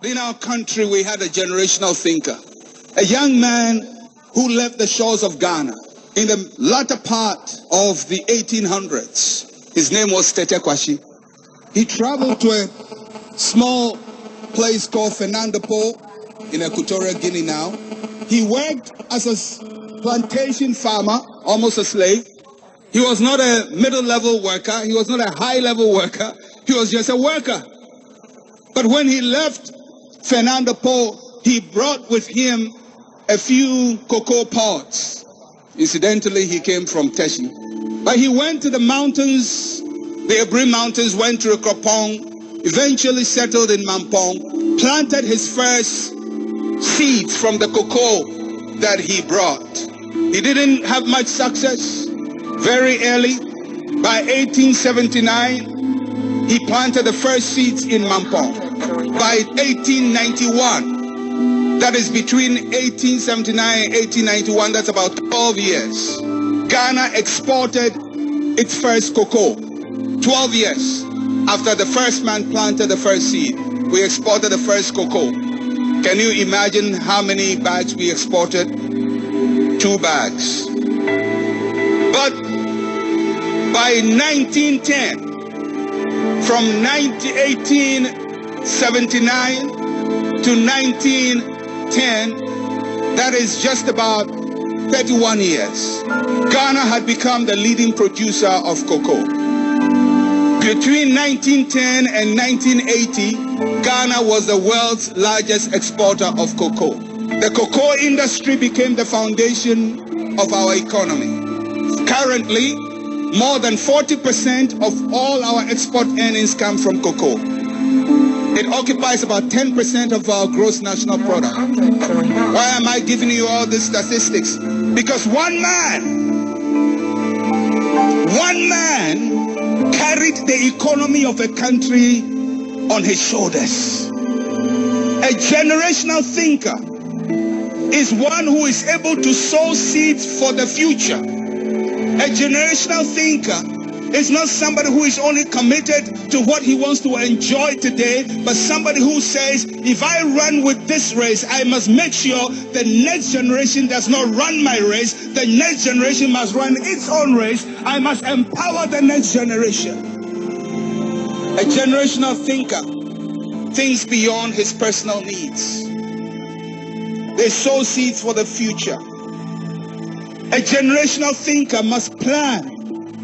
In our country, we had a generational thinker, a young man who left the shores of Ghana in the latter part of the 1800s. His name was Tete Kwashi. He traveled to a small place called Fernandopo in Equatorial Guinea now. He worked as a plantation farmer, almost a slave. He was not a middle-level worker. He was not a high-level worker. He was just a worker. But when he left Fernandopo, he brought with him a few cocoa pods. Incidentally, he came from Teshi. But he went to the mountains, the Abri Mountains, went to Kropong, eventually settled in Mampong, planted his first seeds from the cocoa that he brought. He didn't have much success. Very early, by 1879, he planted the first seeds in Mampong. By 1891, that is between 1879 and 1891, that's about 12 years, Ghana exported its first cocoa. 12 years after the first man planted the first seed, we exported the first cocoa. Can you imagine how many bags we exported? 2 bags. But by 1910, from 1879 to 1910, that is just about 31 years, Ghana had become the leading producer of cocoa. Between 1910 and 1980, Ghana was the world's largest exporter of cocoa. The cocoa industry became the foundation of our economy. Currently, more than 40% of all our export earnings come from cocoa. It occupies about 10% of our gross national product. Why am I giving you all these statistics? Because one man carried the economy of a country on his shoulders. A generational thinker is one who is able to sow seeds for the future. A generational thinker is not somebody who is only committed to what he wants to enjoy today, but somebody who says, if I run with this race, I must make sure the next generation does not run my race. The next generation must run its own race. I must empower the next generation. A generational thinker thinks beyond his personal needs. They sow seeds for the future. A generational thinker must plan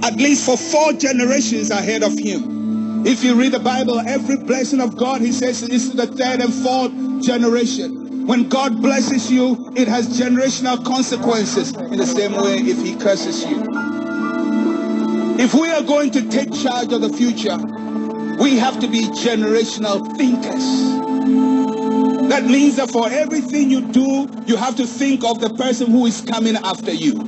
at least for 4 generations ahead of him. If you read the Bible, every blessing of God, he says, is to the 3rd and 4th generation. When God blesses you, it has generational consequences. In the same way, if he curses you. If we are going to take charge of the future, we have to be generational thinkers. That means that for everything you do, you have to think of the person who is coming after you.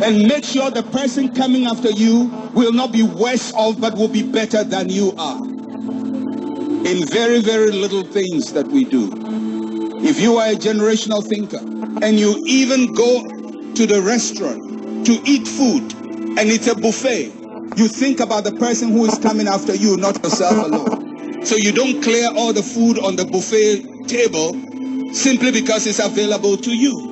And make sure the person coming after you will not be worse off, but will be better than you are. In very, very little things that we do. If you are a generational thinker, and you even go to the restaurant to eat food, and it's a buffet, you think about the person who is coming after you, not yourself alone. So you don't clear all the food on the buffet table simply because it's available to you.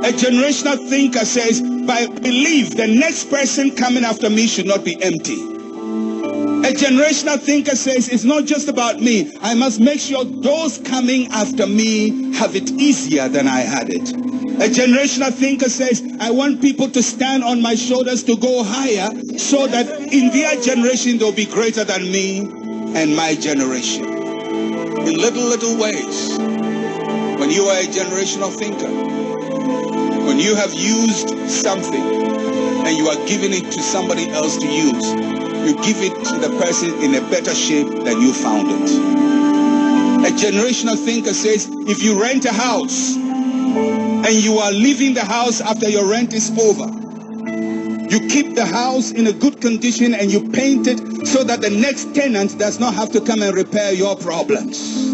A generational thinker says, I believe the next person coming after me should not be empty. A generational thinker says, it's not just about me. I must make sure those coming after me have it easier than I had it. A generational thinker says, I want people to stand on my shoulders to go higher so that in their generation they'll be greater than me and my generation. In little ways, when you are a generational thinker, when you have used something and you are giving it to somebody else to use, you give it to the person in a better shape than you found it. A generational thinker says, if you rent a house and you are leaving the house after your rent is over, you keep the house in a good condition and you paint it so that the next tenant does not have to come and repair your problems.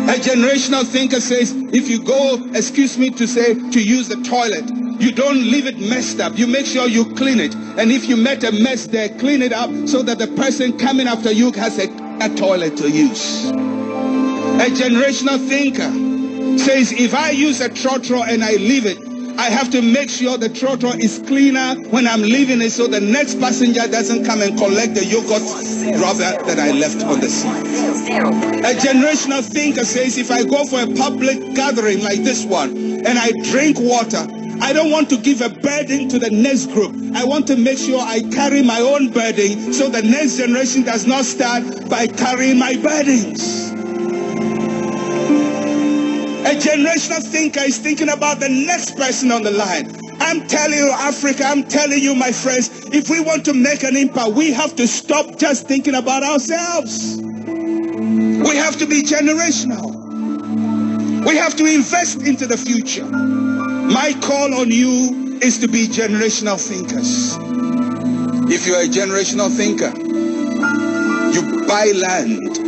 A generational thinker says, if you go, excuse me to say, to use the toilet, you don't leave it messed up. You make sure you clean it. And if you met a mess there, clean it up so that the person coming after you has a toilet to use. A generational thinker says, if I use a trotro and I leave it, I have to make sure the trotro is cleaner when I'm leaving it so the next passenger doesn't come and collect the yogurt rubber that I left on the seat. A generational thinker says, if I go for a public gathering like this one and I drink water, I don't want to give a burden to the next group. I want to make sure I carry my own burden so the next generation does not start by carrying my burdens. A generational thinker is thinking about the next person on the line. I'm telling you, Africa, I'm telling you, my friends, if we want to make an impact, we have to stop just thinking about ourselves. We have to be generational. We have to invest into the future. My call on you is to be generational thinkers. If you're a generational thinker, you buy land,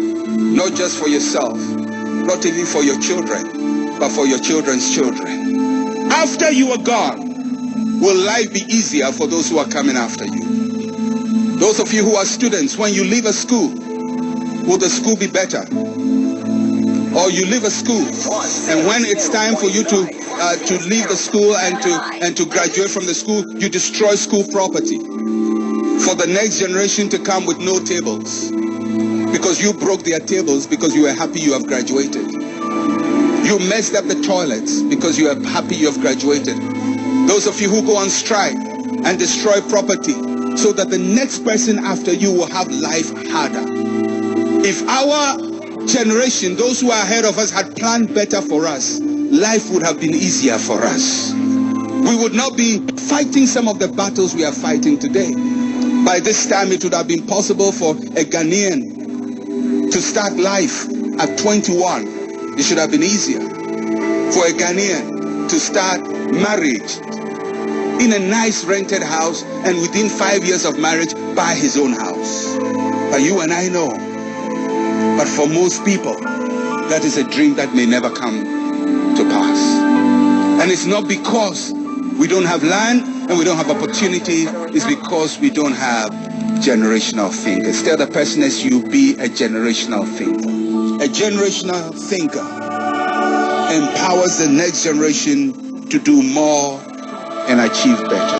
not just for yourself, not even for your children, but for your children's children. After you are gone, will life be easier for those who are coming after you? Those of you who are students, when you leave a school, will the school be better? Or you leave a school, and when it's time for you to leave the school and to graduate from the school, you destroy school property for the next generation to come with no tables, because you broke their tables because you were happy you have graduated. You messed up the toilets because you are happy you have graduated. Those of you who go on strike and destroy property so that the next person after you will have life harder. If our generation, those who are ahead of us, had planned better for us, life would have been easier for us. We would not be fighting some of the battles we are fighting today. By this time, it would have been possible for a Ghanaian to start life at 21. It should have been easier for a Ghanaian to start marriage in a nice rented house and within 5 years of marriage buy his own house. But you and I know, but for most people, that is a dream that may never come to pass. And it's not because we don't have land and we don't have opportunity, it's because we don't have generational thinkers. Tell the person as you, be a generational thinker. A generational thinker empowers the next generation to do more and achieve better.